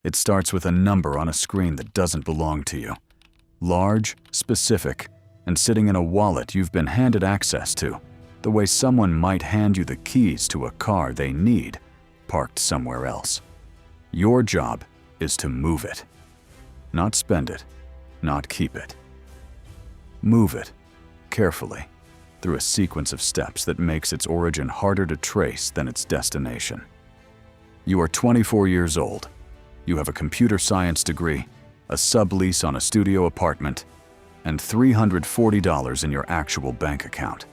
It starts with a number on a screen that doesn't belong to you. Large, specific, and sitting in a wallet you've been handed access to, the way someone might hand you the keys to a car they need, parked somewhere else. Your job is to move it. Not spend it, not keep it. Move it, carefully, through a sequence of steps that makes its origin harder to trace than its destination. You are 24 years old. You have a computer science degree, a sublease on a studio apartment, and $340 in your actual bank account.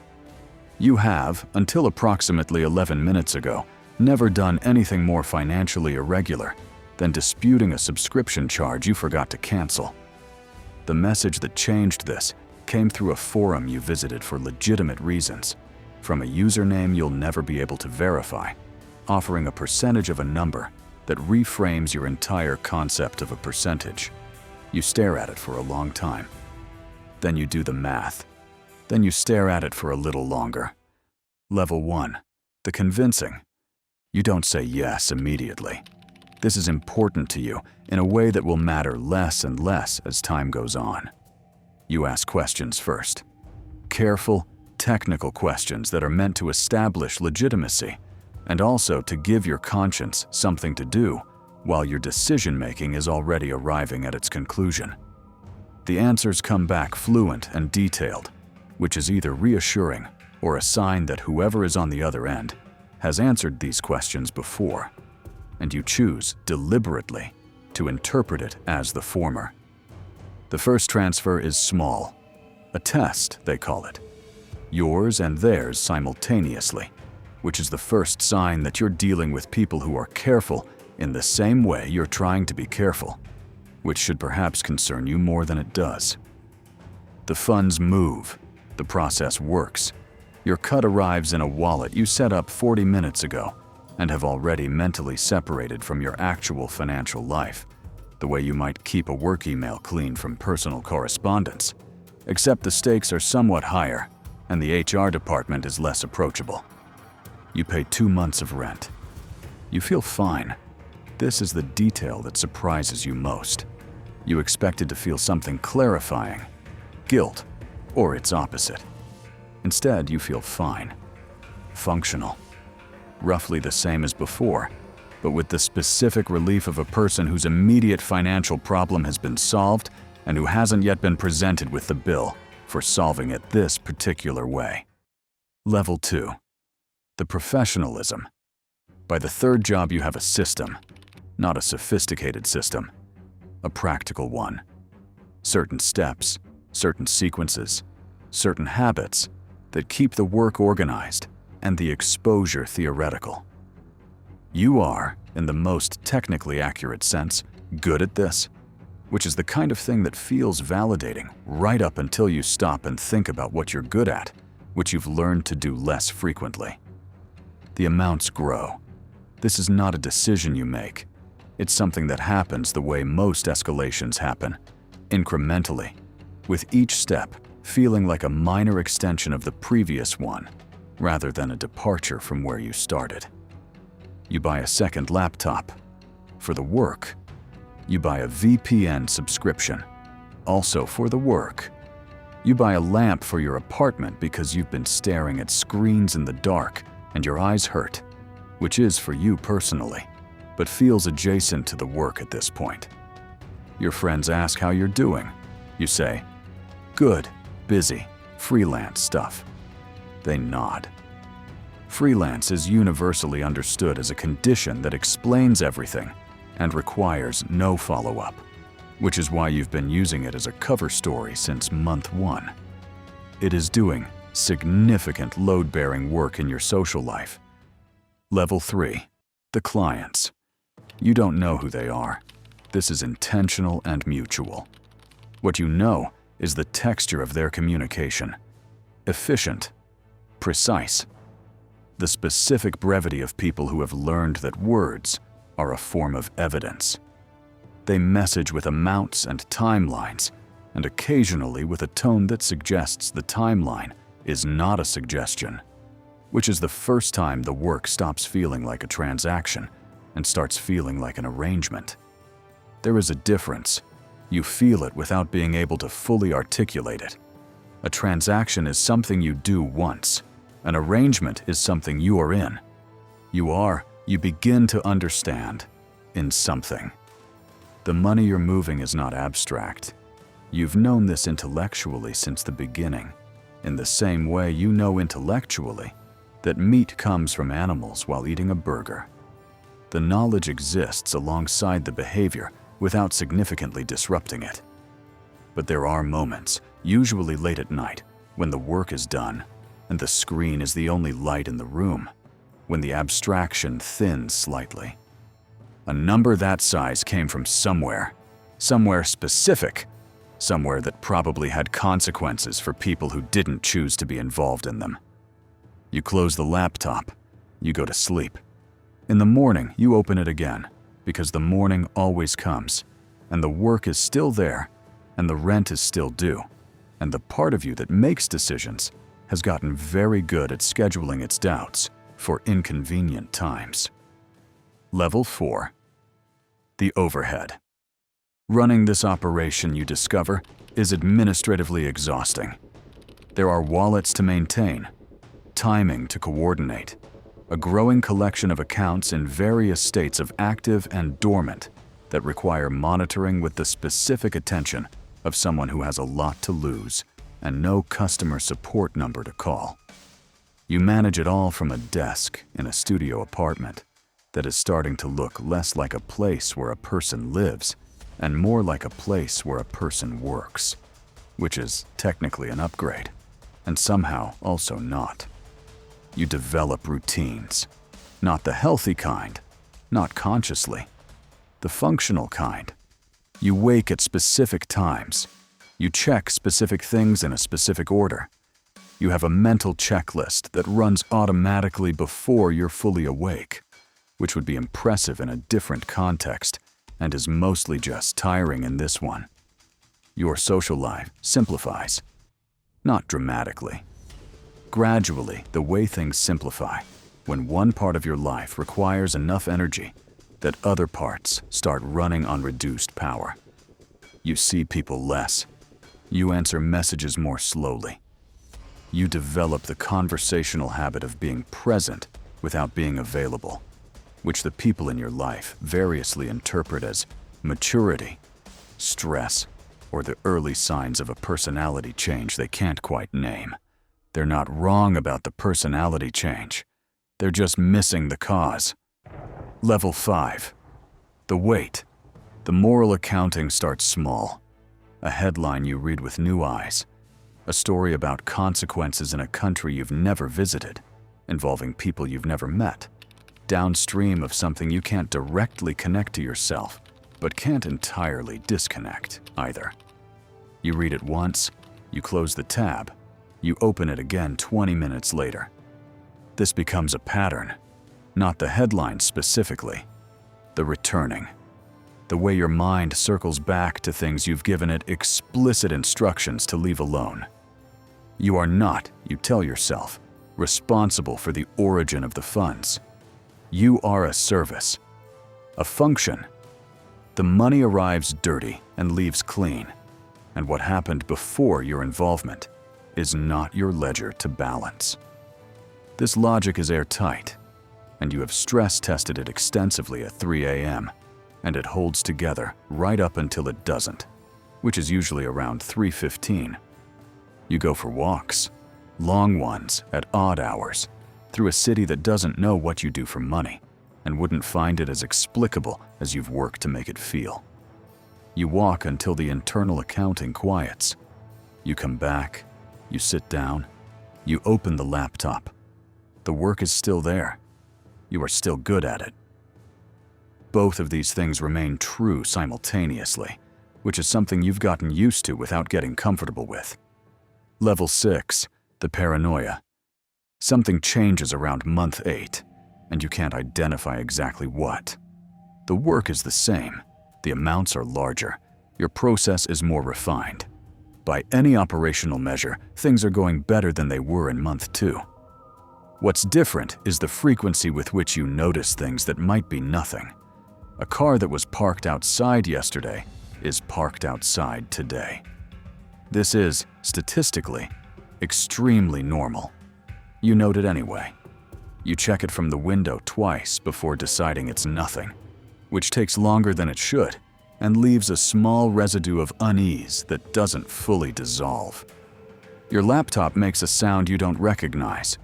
You have, until approximately 11 minutes ago, never done anything more financially irregular than disputing a subscription charge you forgot to cancel. The message that changed this came through a forum you visited for legitimate reasons, from a username you'll never be able to verify, offering a percentage of a number that reframes your entire concept of a percentage. You stare at it for a long time. Then you do the math. Then you stare at it for a little longer. Level 1. The convincing. You don't say yes immediately. This is important to you in a way that will matter less and less as time goes on. You ask questions first. Careful, technical questions that are meant to establish legitimacy and also to give your conscience something to do while your decision-making is already arriving at its conclusion. The answers come back fluent and detailed, which is either reassuring or a sign that whoever is on the other end has answered these questions before, and you choose deliberately to interpret it as the former. The first transfer is small, a test, they call it, yours and theirs simultaneously, which is the first sign that you're dealing with people who are careful in the same way you're trying to be careful, which should perhaps concern you more than it does. The funds move, the process works. Your cut arrives in a wallet you set up 40 minutes ago and have already mentally separated from your actual financial life, the way you might keep a work email clean from personal correspondence, except the stakes are somewhat higher and the HR department is less approachable. You pay 2 months of rent. You feel fine. This is the detail that surprises you most. You expected to feel something clarifying, guilt, or its opposite. Instead, you feel fine, functional, roughly the same as before, but with the specific relief of a person whose immediate financial problem has been solved and who hasn't yet been presented with the bill for solving it this particular way. Level 2. The professionalism. By the third job, you have a system, not a sophisticated system, a practical one. Certain steps, certain sequences, certain habits that keep the work organized and the exposure theoretical. You are, in the most technically accurate sense, good at this, which is the kind of thing that feels validating right up until you stop and think about what you're good at, which you've learned to do less frequently. The amounts grow. This is not a decision you make. It's something that happens the way most escalations happen, incrementally, with each step feeling like a minor extension of the previous one, rather than a departure from where you started. You buy a second laptop. For the work. You buy a VPN subscription. Also for the work. You buy a lamp for your apartment because you've been staring at screens in the dark and your eyes hurt, which is for you personally, but feels adjacent to the work at this point. Your friends ask how you're doing. You say, "Good, busy, freelance stuff." They nod. Freelance is universally understood as a condition that explains everything and requires no follow-up, which is why you've been using it as a cover story since month 1. It is doing significant load-bearing work in your social life. Level 3. The clients. You don't know who they are. This is intentional and mutual. What you know is the texture of their communication. Efficient. Precise. The specific brevity of people who have learned that words are a form of evidence. They message with amounts and timelines, and occasionally with a tone that suggests the timeline is not a suggestion, which is the first time the work stops feeling like a transaction and starts feeling like an arrangement. There is a difference. You feel it without being able to fully articulate it. A transaction is something you do once. An arrangement is something you are in. You begin to understand in something. The money you're moving is not abstract. You've known this intellectually since the beginning, in the same way you know intellectually that meat comes from animals while eating a burger. The knowledge exists alongside the behavior without significantly disrupting it. But there are moments, usually late at night, when the work is done and the screen is the only light in the room, when the abstraction thins slightly. A number that size came from somewhere specific, somewhere that probably had consequences for people who didn't choose to be involved in them. You close the laptop, you go to sleep. In the morning, you open it again, because the morning always comes, and the work is still there, and the rent is still due, and the part of you that makes decisions has gotten very good at scheduling its doubts for inconvenient times. Level 4. The overhead. Running this operation, you discover, is administratively exhausting. There are wallets to maintain, timing to coordinate, a growing collection of accounts in various states of active and dormant that require monitoring with the specific attention of someone who has a lot to lose and no customer support number to call. You manage it all from a desk in a studio apartment that is starting to look less like a place where a person lives and more like a place where a person works, which is technically an upgrade, and somehow also not. You develop routines, not the healthy kind, not consciously, the functional kind. You wake at specific times. You check specific things in a specific order. You have a mental checklist that runs automatically before you're fully awake, which would be impressive in a different context and is mostly just tiring in this one. Your social life simplifies, not dramatically. Gradually, the way things simplify, when one part of your life requires enough energy that other parts start running on reduced power. You see people less. You answer messages more slowly. You develop the conversational habit of being present without being available, which the people in your life variously interpret as maturity, stress, or the early signs of a personality change they can't quite name. They're not wrong about the personality change. They're just missing the cause. Level 5. The weight. The moral accounting starts small. A headline you read with new eyes. A story about consequences in a country you've never visited, involving people you've never met. Downstream of something you can't directly connect to yourself, but can't entirely disconnect either. You read it once, you close the tab, you open it again 20 minutes later. This becomes a pattern, not the headline specifically, the returning. The way your mind circles back to things you've given it explicit instructions to leave alone. You are not, you tell yourself, responsible for the origin of the funds. You are a service, a function. The money arrives dirty and leaves clean, and what happened before your involvement is not your ledger to balance. This logic is airtight, and you have stress-tested it extensively at 3 a.m., and it holds together right up until it doesn't, which is usually around 3:15. You go for walks, long ones at odd hours, through a city that doesn't know what you do for money and wouldn't find it as explicable as you've worked to make it feel. You walk until the internal accounting quiets. You come back, you sit down, you open the laptop. The work is still there. You are still good at it. Both of these things remain true simultaneously, which is something you've gotten used to without getting comfortable with. Level 6, the paranoia. Something changes around month 8, and you can't identify exactly what. The work is the same, the amounts are larger, your process is more refined. By any operational measure, things are going better than they were in month 2. What's different is the frequency with which you notice things that might be nothing. A car that was parked outside yesterday is parked outside today. This is, statistically, extremely normal. You note it anyway. You check it from the window twice before deciding it's nothing, which takes longer than it should and leaves a small residue of unease that doesn't fully dissolve. Your laptop makes a sound you don't recognize.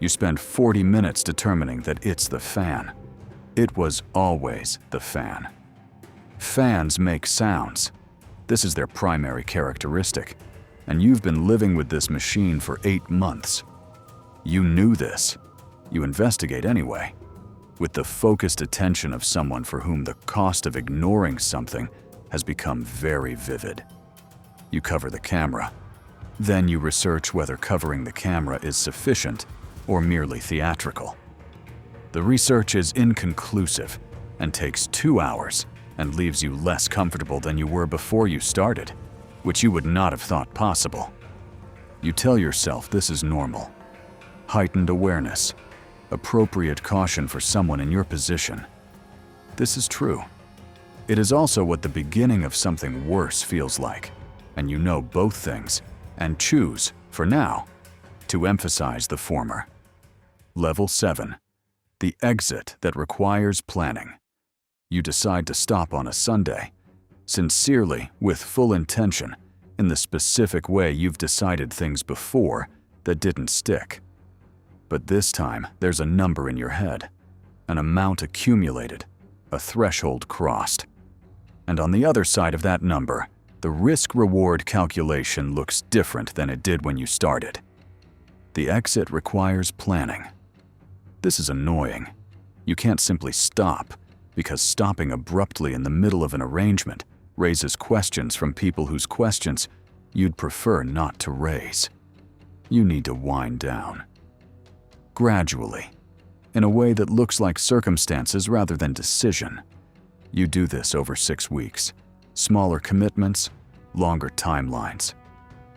You spend 40 minutes determining that it's the fan. It was always the fan. Fans make sounds. This is their primary characteristic, and you've been living with this machine for 8 months. You knew this. You investigate anyway, with the focused attention of someone for whom the cost of ignoring something has become very vivid. You cover the camera. Then you research whether covering the camera is sufficient or merely theatrical. The research is inconclusive and takes 2 hours and leaves you less comfortable than you were before you started, which you would not have thought possible. You tell yourself this is normal. Heightened awareness, appropriate caution for someone in your position. This is true. It is also what the beginning of something worse feels like, and you know both things, and choose, for now, to emphasize the former. Level 7. The exit that requires planning. You decide to stop on a Sunday, sincerely, with full intention, in the specific way you've decided things before that didn't stick. But this time, there's a number in your head, an amount accumulated, a threshold crossed. And on the other side of that number, the risk-reward calculation looks different than it did when you started. The exit requires planning. This is annoying. You can't simply stop, because stopping abruptly in the middle of an arrangement raises questions from people whose questions you'd prefer not to raise. You need to wind down. Gradually, in a way that looks like circumstances rather than decision. You do this over 6 weeks. Smaller commitments, longer timelines.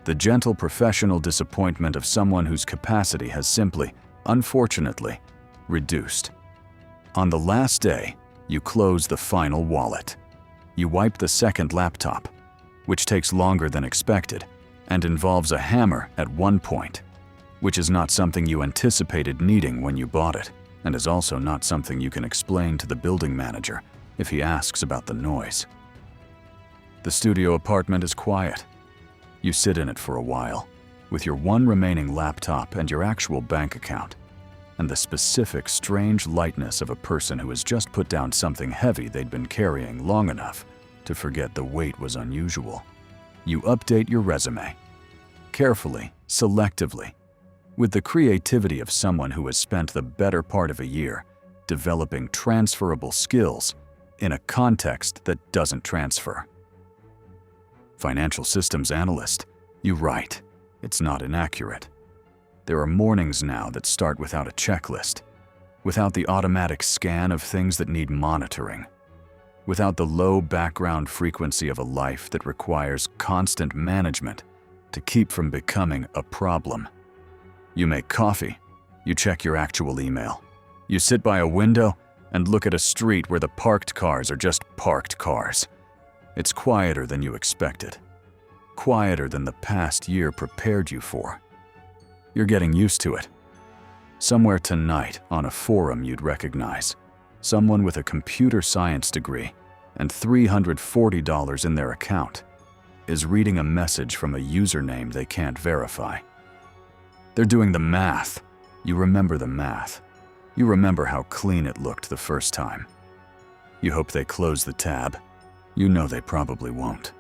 The gentle professional disappointment of someone whose capacity has simply, unfortunately, reduced. On the last day, you close the final wallet. You wipe the second laptop, which takes longer than expected and involves a hammer at one point, which is not something you anticipated needing when you bought it, and is also not something you can explain to the building manager if he asks about the noise. The studio apartment is quiet. You sit in it for a while, with your one remaining laptop and your actual bank account, and the specific strange lightness of a person who has just put down something heavy they'd been carrying long enough to forget the weight was unusual. You update your resume. Carefully, selectively, with the creativity of someone who has spent the better part of a year developing transferable skills in a context that doesn't transfer. Financial systems analyst, you write. It's not inaccurate. There are mornings now that start without a checklist, without the automatic scan of things that need monitoring, without the low background frequency of a life that requires constant management to keep from becoming a problem. You make coffee, you check your actual email, you sit by a window and look at a street where the parked cars are just parked cars. It's quieter than you expected, quieter than the past year prepared you for. You're getting used to it. Somewhere tonight, on a forum you'd recognize, someone with a computer science degree and $340 in their account is reading a message from a username they can't verify. They're doing the math. You remember the math. You remember how clean it looked the first time. You hope they close the tab. You know they probably won't.